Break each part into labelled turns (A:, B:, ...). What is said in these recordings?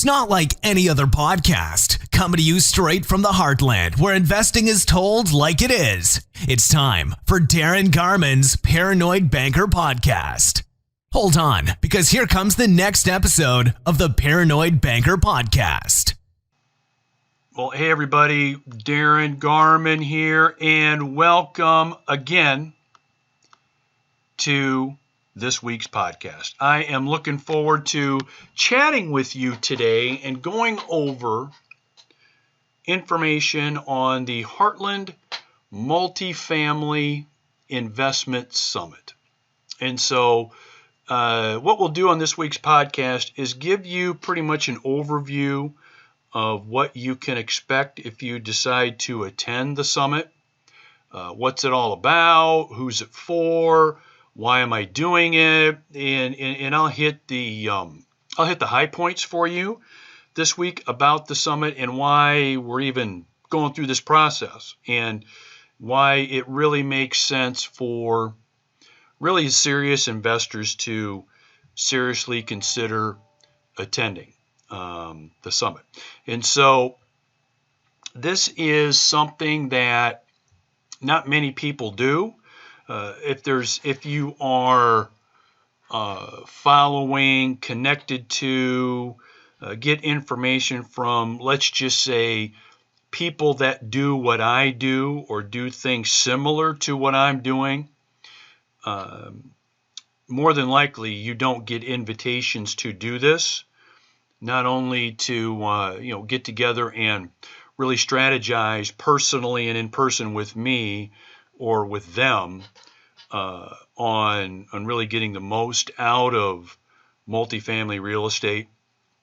A: It's not like any other podcast, coming to you straight from the Heartland, where investing is told like it is. It's time for Darin Garman's Paranoid Banker Podcast. Hold on, because here comes the next episode of the Paranoid Banker Podcast.
B: Well, hey everybody, Darin Garman here, and welcome again to this week's podcast. I am looking forward to chatting with you today and going over information on the Heartland Multifamily Investment Summit. And so what we'll do on this week's podcast is give you pretty much an overview of what you can expect if you decide to attend the summit. What's it all about? Who's it for? Why am I doing it? And I'll hit the high points for you this week about the summit and why we're even going through this process and why it really makes sense for really serious investors to seriously consider attending the summit. And so this is something that not many people do. If you are following, connected to, get information from, let's just say, people that do what I do or do things similar to what I'm doing, more than likely you don't get invitations to do this. Not only to get together and really strategize personally and in person with me or with them on really getting the most out of multifamily real estate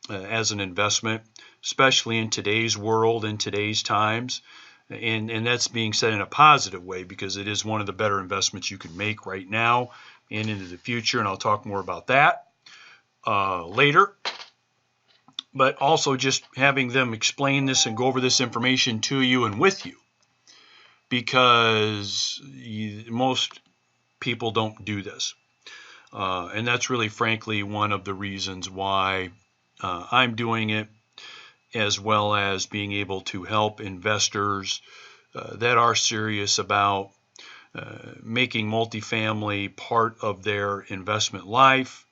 B: as an investment, especially in today's world, in today's times. And that's being said in a positive way because it is one of the better investments you can make right now and into the future. And I'll talk more about that later. But also just having them explain this and go over this information to you and with you, because most people don't do this. And that's really, frankly, one of the reasons why I'm doing it, as well as being able to help investors that are serious about making multifamily part of their investment life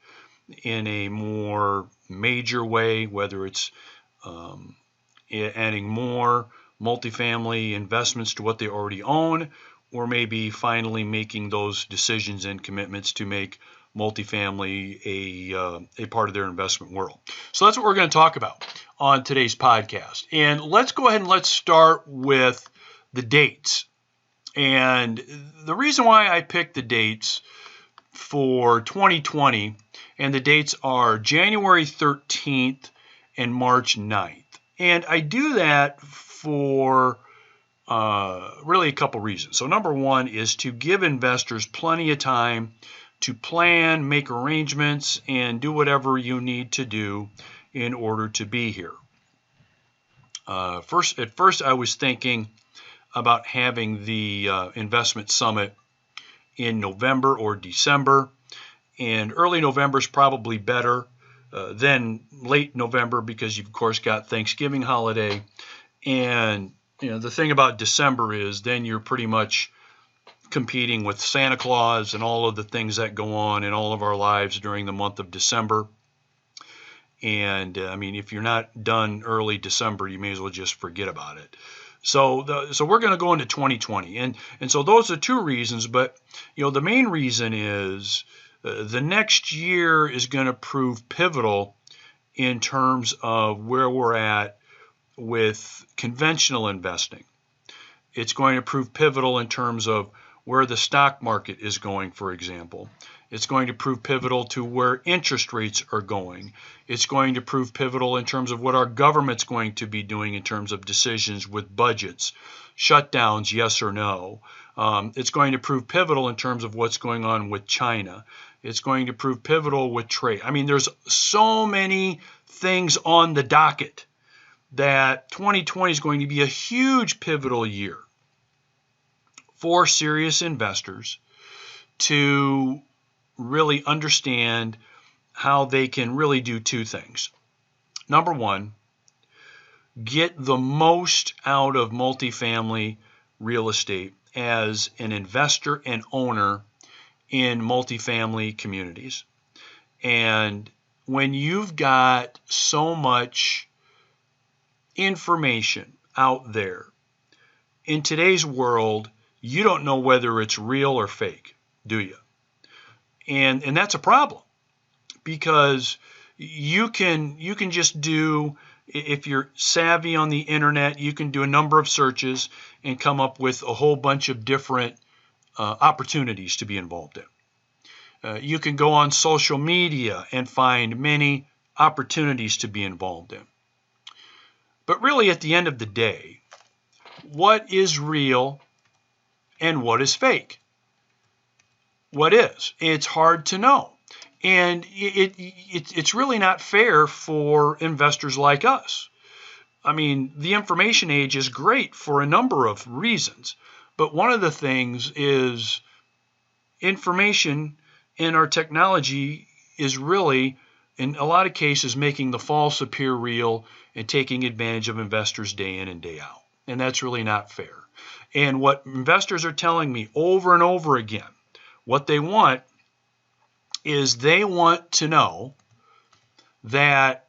B: in a more major way, whether it's adding more multifamily investments to what they already own, or maybe finally making those decisions and commitments to make multifamily a part of their investment world. So that's what we're going to talk about on today's podcast. And let's go ahead and let's start with the dates. And the reason why I picked the dates for 2020, and the dates are January 13th and March 9th. And I do that for really a couple reasons. So number one is to give investors plenty of time to plan, make arrangements, and do whatever you need to do in order to be here. At first I was thinking about having the investment summit in November or December. And early November is probably better than late November because you've, of course, got Thanksgiving holiday. And the thing about December is then you're pretty much competing with Santa Claus and all of the things that go on in all of our lives during the month of December. And if you're not done early December, you may as well just forget about it. So we're going to go into 2020. And so those are two reasons. But, the main reason is the next year is going to prove pivotal in terms of where we're at with conventional investing. It's going to prove pivotal in terms of where the stock market is going, for example. It's going to prove pivotal to where interest rates are going. It's going to prove pivotal in terms of what our government's going to be doing in terms of decisions with budgets, shutdowns, yes or no. It's going to prove pivotal in terms of what's going on with China. It's going to prove pivotal with trade. There's so many things on the docket that 2020 is going to be a huge pivotal year for serious investors to really understand how they can really do two things. Number one, get the most out of multifamily real estate as an investor and owner in multifamily communities. And when you've got so much information out there, in today's world, you don't know whether it's real or fake, do you? And that's a problem, because you can just do, if you're savvy on the internet, you can do a number of searches and come up with a whole bunch of different opportunities to be involved in. You can go on social media and find many opportunities to be involved in. But really, at the end of the day, what is real and what is fake? What is? It's hard to know. And it's really not fair for investors like us. I mean, the information age is great for a number of reasons, but one of the things is information in our technology is really, in a lot of cases, making the false appear real and taking advantage of investors day in and day out. And that's really not fair. And what investors are telling me over and over again, what they want is they want to know that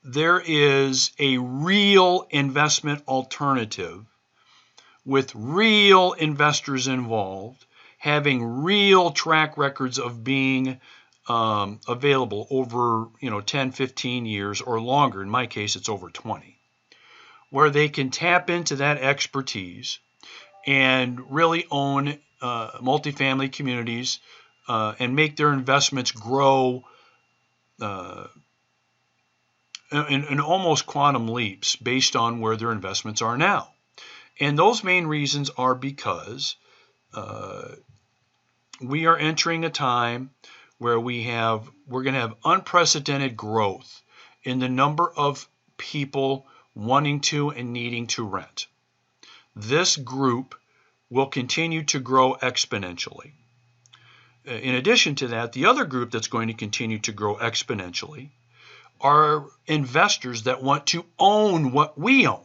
B: there is a real investment alternative with real investors involved, having real track records of being available over 10, 15 years or longer. In my case, it's over 20, where they can tap into that expertise and really own multifamily communities and make their investments grow in almost quantum leaps based on where their investments are now. And those main reasons are because we are entering a time where we're going to have unprecedented growth in the number of people wanting to and needing to rent. This group will continue to grow exponentially. In addition to that, the other group that's going to continue to grow exponentially are investors that want to own what we own.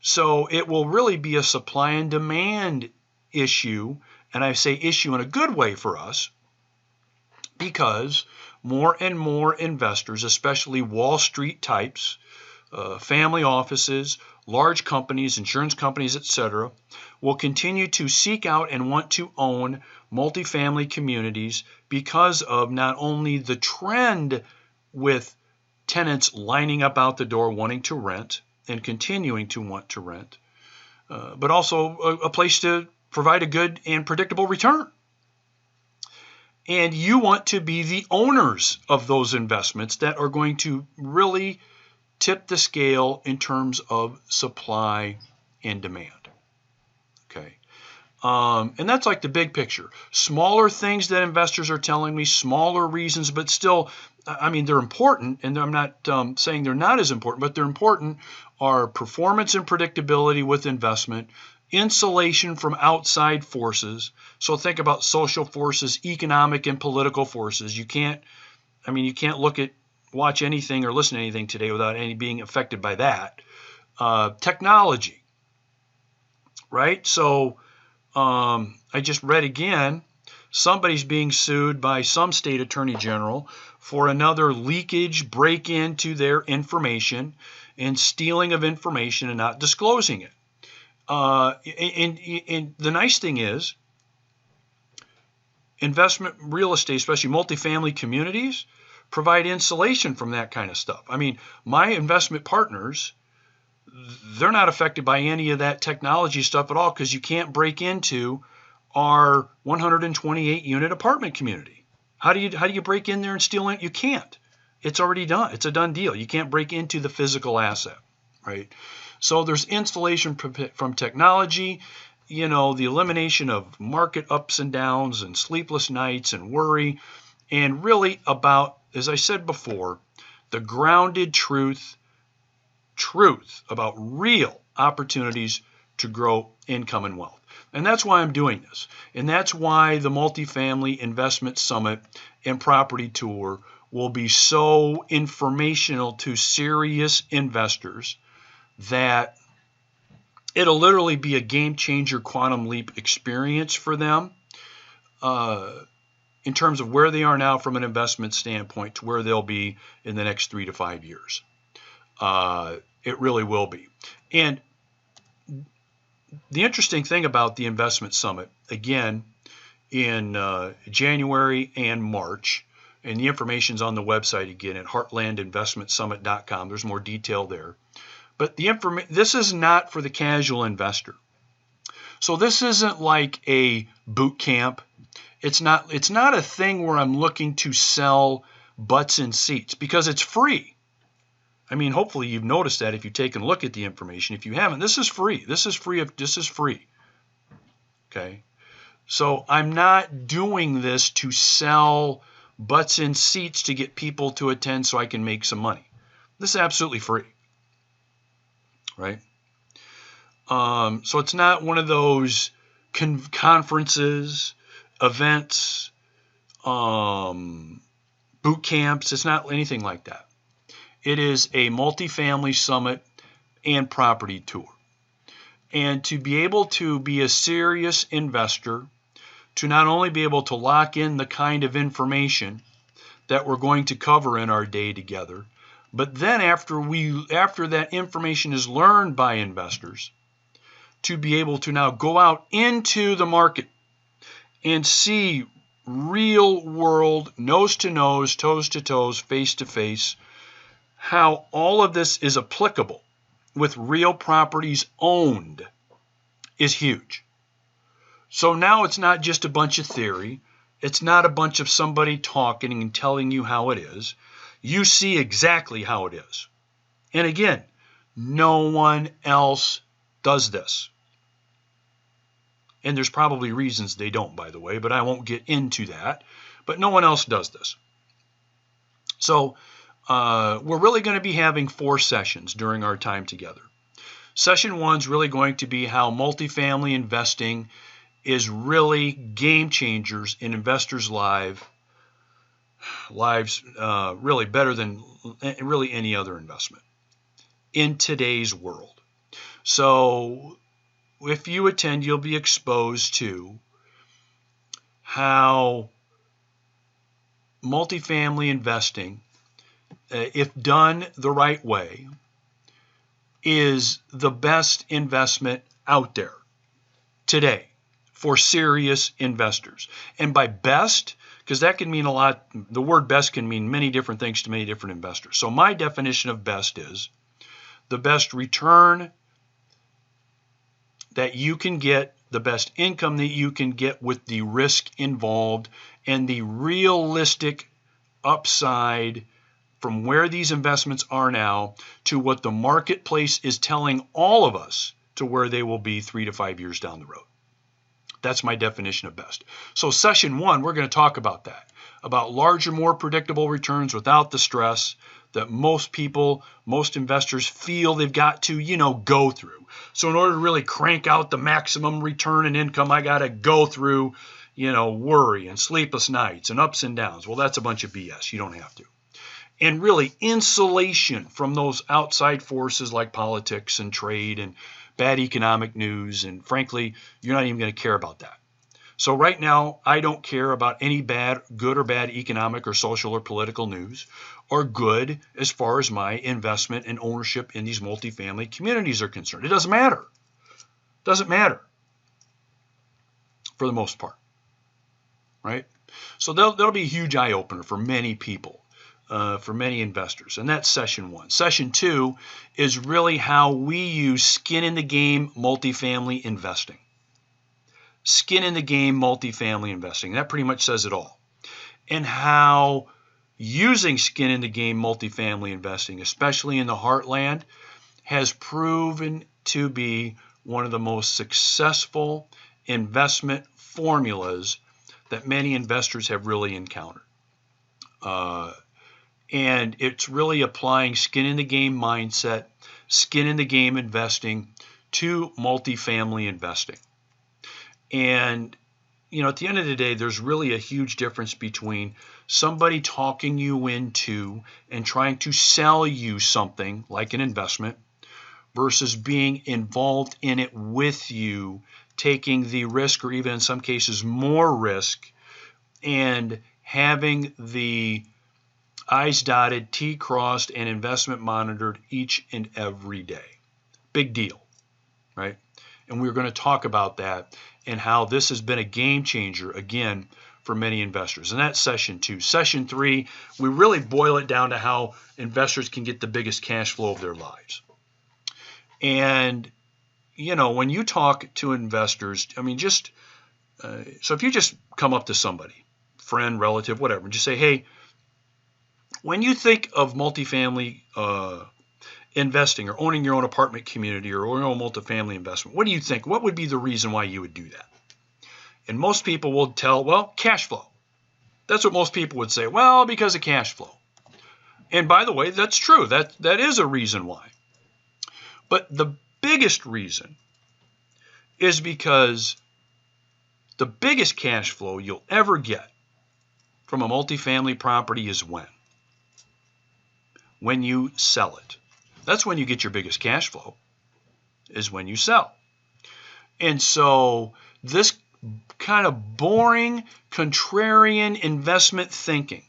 B: So it will really be a supply and demand issue, and I say issue in a good way for us, because more and more investors, especially Wall Street types, family offices, large companies, insurance companies, etc., will continue to seek out and want to own multifamily communities because of not only the trend with tenants lining up out the door wanting to rent and continuing to want to rent, but also a place to provide a good and predictable return. And you want to be the owners of those investments that are going to really tip the scale in terms of supply and demand. Okay. And that's like the big picture. Smaller things that investors are telling me, smaller reasons, but still, I mean, they're important, and I'm not saying they're not as important, but they're important, are performance and predictability with investment, insulation from outside forces. So think about social forces, economic and political forces. You can't watch anything or listen to anything today without any being affected by that. Technology, right? So I just read again, somebody's being sued by some state attorney general for another leakage, break into their information and stealing of information and not disclosing it. And the nice thing is, investment real estate, especially multifamily communities, provide insulation from that kind of stuff. I mean, my investment partners, they're not affected by any of that technology stuff at all, because you can't break into our 128 unit apartment community. How do you break in there and steal it? You can't. It's already done. It's a done deal. You can't break into the physical asset, right? So there's insulation from technology, the elimination of market ups and downs and sleepless nights and worry, and really about, as I said before, the grounded truth about real opportunities to grow income and wealth. And that's why I'm doing this. And that's why the Multifamily Investment Summit and Property Tour will be so informational to serious investors that it'll literally be a game changer, quantum leap experience for them in terms of where they are now from an investment standpoint to where they'll be in the next 3 to 5 years. It really will be. And the interesting thing about the investment summit, again, in January and March, and the information's on the website again at heartlandinvestmentsummit.com. There's more detail there. But this is not for the casual investor. So this isn't like a boot camp. It's not a thing where I'm looking to sell butts in seats, because it's free. I mean, hopefully you've noticed that if you've taken a look at the information. If you haven't, this is free. This is free. Okay? So I'm not doing this to sell butts in seats to get people to attend so I can make some money. This is absolutely free. Right? So it's not one of those conferences, events, boot camps. It's not anything like that. It is a multifamily summit and property tour. And to be able to be a serious investor, to not only be able to lock in the kind of information that we're going to cover in our day together, but then after that information is learned by investors, to be able to now go out into the market and see real world, nose to nose, toes to toes, face to face, how all of this is applicable with real properties owned is huge. So now it's not just a bunch of theory. It's not a bunch of somebody talking and telling you how it is. You see exactly how it is. And again, no one else does this. And there's probably reasons they don't, by the way, but I won't get into that. But no one else does this. So we're really going to be having 4 sessions during our time together. Session 1 is really going to be how multifamily investing is really game changers in investors' lives, really better than really any other investment in today's world. So if you attend, you'll be exposed to how multifamily investing, if done the right way, is the best investment out there today for serious investors. And by best, because that can mean a lot, the word best can mean many different things to many different investors. So my definition of best is the best return that you can get, the best income that you can get with the risk involved, and the realistic upside from where these investments are now to what the marketplace is telling all of us to where they will be 3 to 5 years down the road. That's my definition of best. So session 1, we're going to talk about that, about larger, more predictable returns without the stress that most people, most investors feel they've got to, go through. So in order to really crank out the maximum return and income, I got to go through, worry and sleepless nights and ups and downs. Well, that's a bunch of BS. You don't have to. And really insulation from those outside forces like politics and trade and bad economic news. And frankly, you're not even going to care about that. So right now, I don't care about any good or bad economic or social or political news, or good as far as my investment and ownership in these multifamily communities are concerned. It doesn't matter. It doesn't matter for the most part, right? So that'll be a huge eye-opener for many people. For many investors, and that's session 1. Session 2 is really how we use skin in the game multifamily investing. Skin in the game multifamily investing. That pretty much says it all. And how using skin in the game multifamily investing, especially in the Heartland, has proven to be one of the most successful investment formulas that many investors have really encountered. And it's really applying skin in the game mindset, skin in the game investing to multifamily investing. And at the end of the day, there's really a huge difference between somebody talking you into and trying to sell you something like an investment versus being involved in it with you, taking the risk, or even in some cases more risk, and having the I's dotted, T crossed, and investment monitored each and every day. Big deal, right? And we're going to talk about that and how this has been a game changer, again, for many investors. And that's session 2. Session 3, we really boil it down to how investors can get the biggest cash flow of their lives. And, when you talk to investors, so if you just come up to somebody, friend, relative, whatever, and just say, hey, when you think of multifamily investing or owning your own apartment community or your own multifamily investment, what do you think? What would be the reason why you would do that? And most people will tell, well, cash flow. That's what most people would say. Well, because of cash flow. And by the way, that's true. That is a reason why. But the biggest reason is because the biggest cash flow you'll ever get from a multifamily property is when you sell it. That's when you get your biggest cash flow, is when you sell. And so this kind of boring, contrarian investment thinking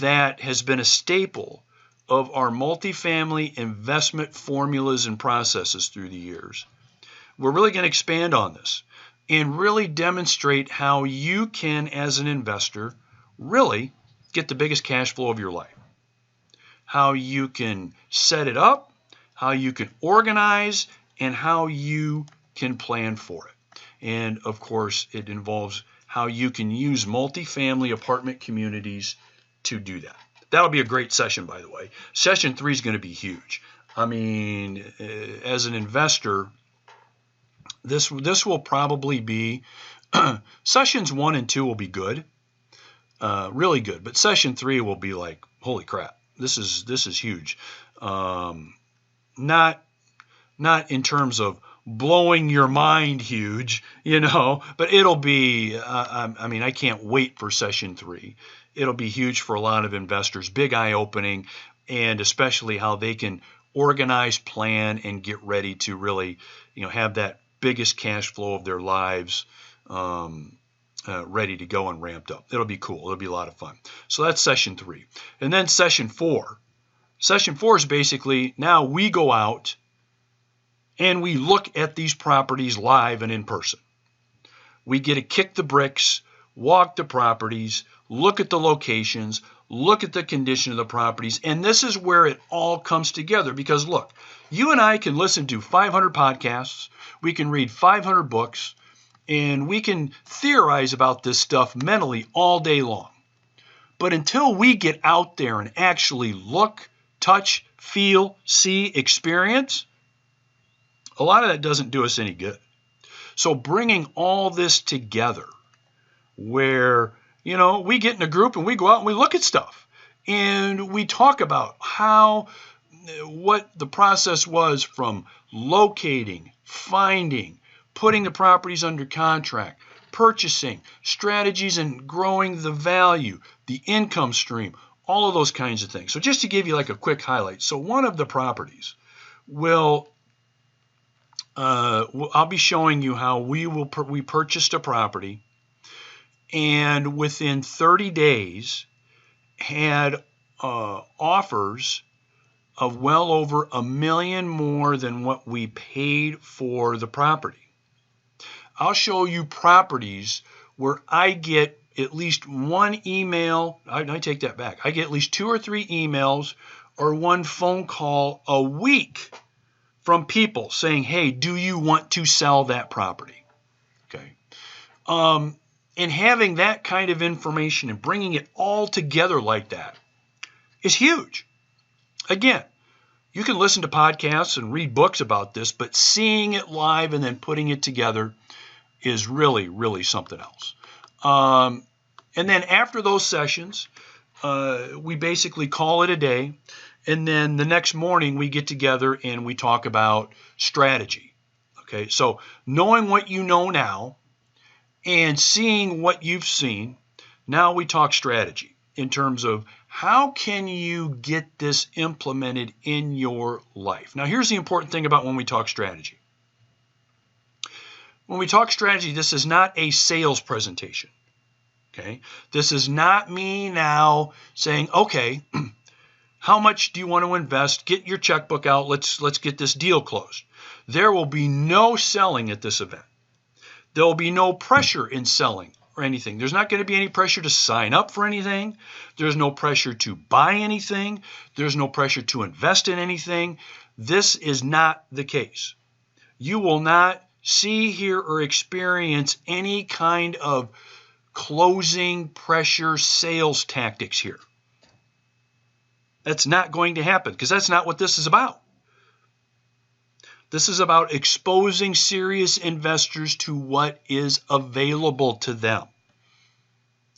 B: that has been a staple of our multifamily investment formulas and processes through the years, we're really going to expand on this and really demonstrate how you can, as an investor, really get the biggest cash flow of your life. How you can set it up, how you can organize, and how you can plan for it. And of course, it involves how you can use multifamily apartment communities to do that. That'll be a great session, by the way. Session 3 is going to be huge. I mean, as an investor, this will probably be, sessions 1 and 2 will be good, really good. But session 3 will be like, holy crap. This is huge. Not in terms of blowing your mind huge, but it'll be, I can't wait for session 3. It'll be huge for a lot of investors, big eye-opening, and especially how they can organize, plan, and get ready to really, have that biggest cash flow of their lives ready to go and ramped up. It'll be cool. It'll be a lot of fun. So that's session 3. And then session 4. Session 4 is basically now we go out and we look at these properties live and in person. We get to kick the bricks, walk the properties, look at the locations, look at the condition of the properties, and this is where it all comes together. Because look, you and I can listen to 500 podcasts, we can read 500 books, and we can theorize about this stuff mentally all day long. But until we get out there and actually look, touch, feel, see, experience, a lot of that doesn't do us any good. So bringing all this together where, we get in a group and we go out and we look at stuff and we talk about what the process was from locating, finding, putting the properties under contract, purchasing, strategies in growing the value, the income stream, all of those kinds of things. So just to give you like a quick highlight. So one of the properties I'll be showing you how we purchased a property and within 30 days had offers of well over $1 million more than what we paid for the property. I'll show you properties where I get at least one email. I take that back. I get at least 2 or 3 emails or one phone call a week from people saying, hey, do you want to sell that property? Okay. And having that kind of information and bringing it all together like that is huge. Again, you can listen to podcasts and read books about this, but seeing it live and then putting it together is really, really something else. And then after those sessions, we basically call it a day. And then the next morning we get together and we talk about strategy. Okay, so knowing what you know now and seeing what you've seen, now we talk strategy in terms of how can you get this implemented in your life. Now, here's the important thing about when we talk strategy. When we talk strategy, this is not a sales presentation. Okay? This is not me now saying, okay, how much do you want to invest? Get your checkbook out. Let's get this deal closed. There will be no selling at this event. There will be no pressure in selling or anything. There's not going to be any pressure to sign up for anything. There's no pressure to buy anything. There's no pressure to invest in anything. This is not the case. You will not see, hear, or experience any kind of closing pressure sales tactics here. That's not going to happen because that's not what this is about. This is about exposing serious investors to what is available to them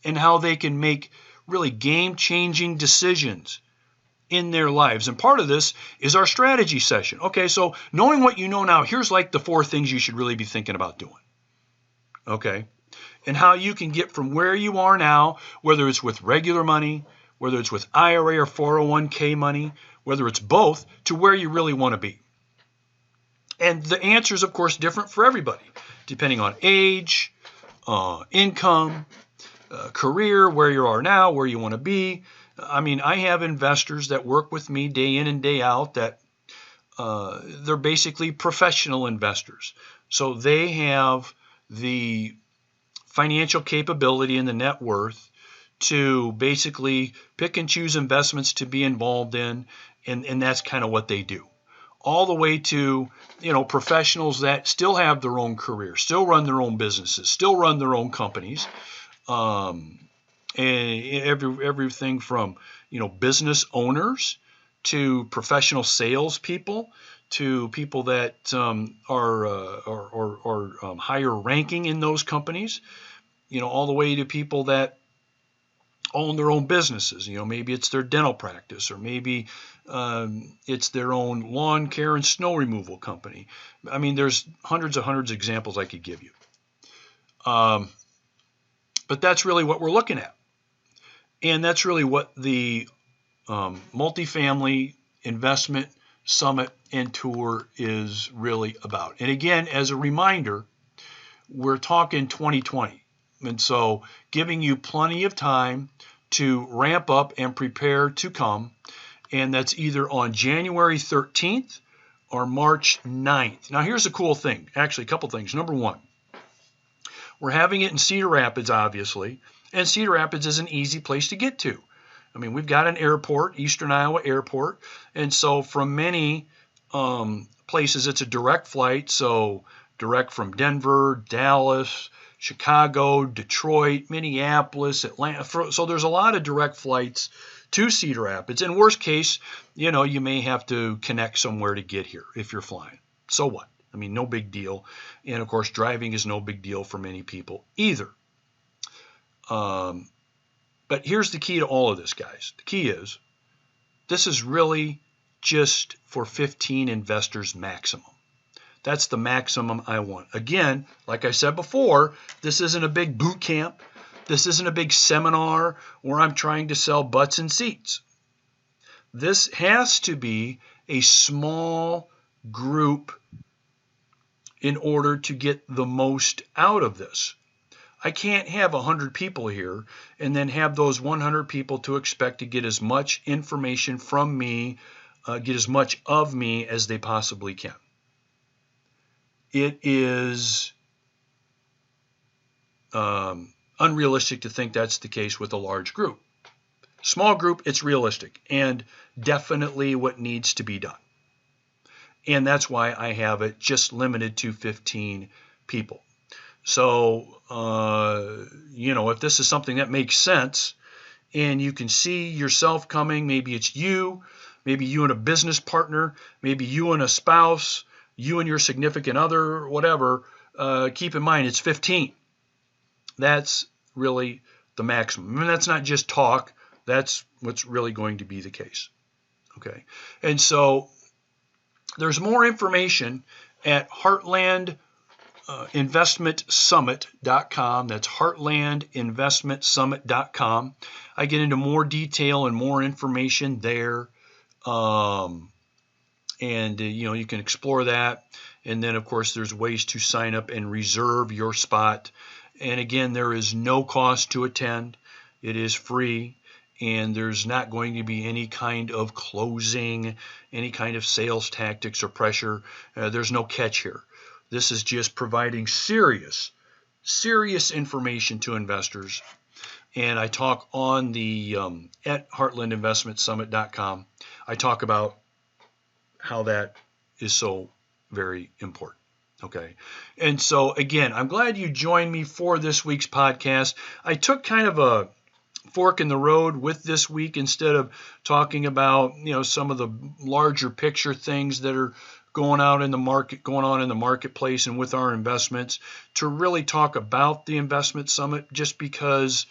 B: and how they can make really game-changing decisions in their lives. And part of this is our strategy session. Okay, so knowing what you know now, here's like the 4 things you should really be thinking about doing. Okay, and how you can get from where you are now, whether it's with regular money, whether it's with IRA or 401k money, whether it's both, to where you really want to be. And the answer is, of course, different for everybody, depending on age, income, career, where you are now, where you want to be. I mean, I have investors that work with me day in and day out that they're basically professional investors. So they have the financial capability and the net worth to basically pick and choose investments to be involved in, and that's kind of what they do. All the way to, professionals that still have their own career, still run their own businesses, still run their own companies, and everything from, business owners to professional salespeople to people that are higher ranking in those companies, all the way to people that own their own businesses. Maybe it's their dental practice, or maybe it's their own lawn care and snow removal company. I mean, there's hundreds of examples I could give you. But that's really what we're looking at. And that's really what the Multifamily Investment Summit and Tour is really about. And again, as a reminder, we're talking 2020. And so giving you plenty of time to ramp up and prepare to come. And that's either on January 13th or March 9th. Now, here's the cool thing. Actually, a couple things. Number one, we're having it in Cedar Rapids, obviously. And Cedar Rapids is an easy place to get to. I mean, we've got an airport, Eastern Iowa Airport. And so from many places, it's a direct flight. So direct from Denver, Dallas, Chicago, Detroit, Minneapolis, Atlanta. So there's a lot of direct flights to Cedar Rapids. In worst case, you may have to connect somewhere to get here if you're flying. So what? I mean, no big deal. And of course, driving is no big deal for many people either. But here's the key to all of this, guys. The key is this is really just for 15 investors maximum. That's the maximum I want. Again, like I said before, this isn't a big boot camp. This isn't a big seminar where I'm trying to sell butts and seats. This has to be a small group in order to get the most out of this. I can't have 100 people here and then have those 100 people to expect to get as much information from me, get as much of me as they possibly can. It is unrealistic to think that's the case with a large group. Small group, it's realistic and definitely what needs to be done. And that's why I have it just limited to 15 people. So, if this is something that makes sense and you can see yourself coming, maybe it's you, maybe you and a business partner, maybe you and a spouse, you and your significant other, whatever, keep in mind it's 15. That's really the maximum. And that's not just talk. That's what's really going to be the case. Okay. And so there's more information at Heartland investmentsummit.com. That's heartlandinvestmentsummit.com. I get into more detail and more information there. You can explore that. And then, of course, there's ways to sign up and reserve your spot. And again, there is no cost to attend. It is free. And there's not going to be any kind of closing, any kind of sales tactics or pressure. There's no catch here. This is just providing serious information to investors. And I talk on the at heartlandinvestmentsummit.com. I talk about how that is so very important. Okay. And so again, I'm glad you joined me for this week's podcast. I took kind of a fork in the road with this week instead of talking about, some of the larger picture things that are going on in the marketplace and with our investments, to really talk about the investment summit, just because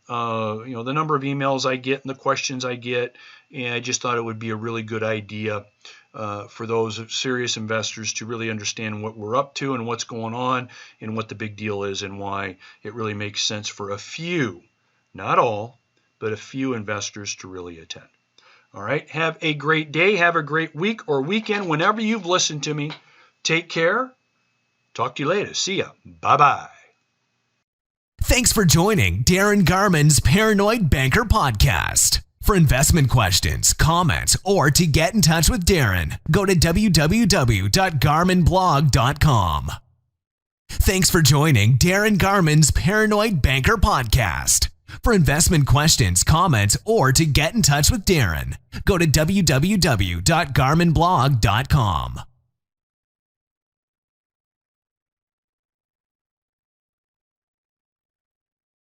B: the number of emails I get and the questions I get, and I just thought it would be a really good idea for those serious investors to really understand what we're up to and what's going on and what the big deal is and why it really makes sense for a few, not all, but a few investors to really attend. All right. Have a great day. Have a great week or weekend whenever you've listened to me. Take care. Talk to you later. See ya. Bye-bye.
A: Thanks for joining Darin Garman's Paranoid Banker Podcast. For investment questions, comments, or to get in touch with Darin, go to www.garmanblog.com. Thanks for joining Darin Garman's Paranoid Banker Podcast. For investment questions, comments, or to get in touch with Darin, go to www.garmanblog.com.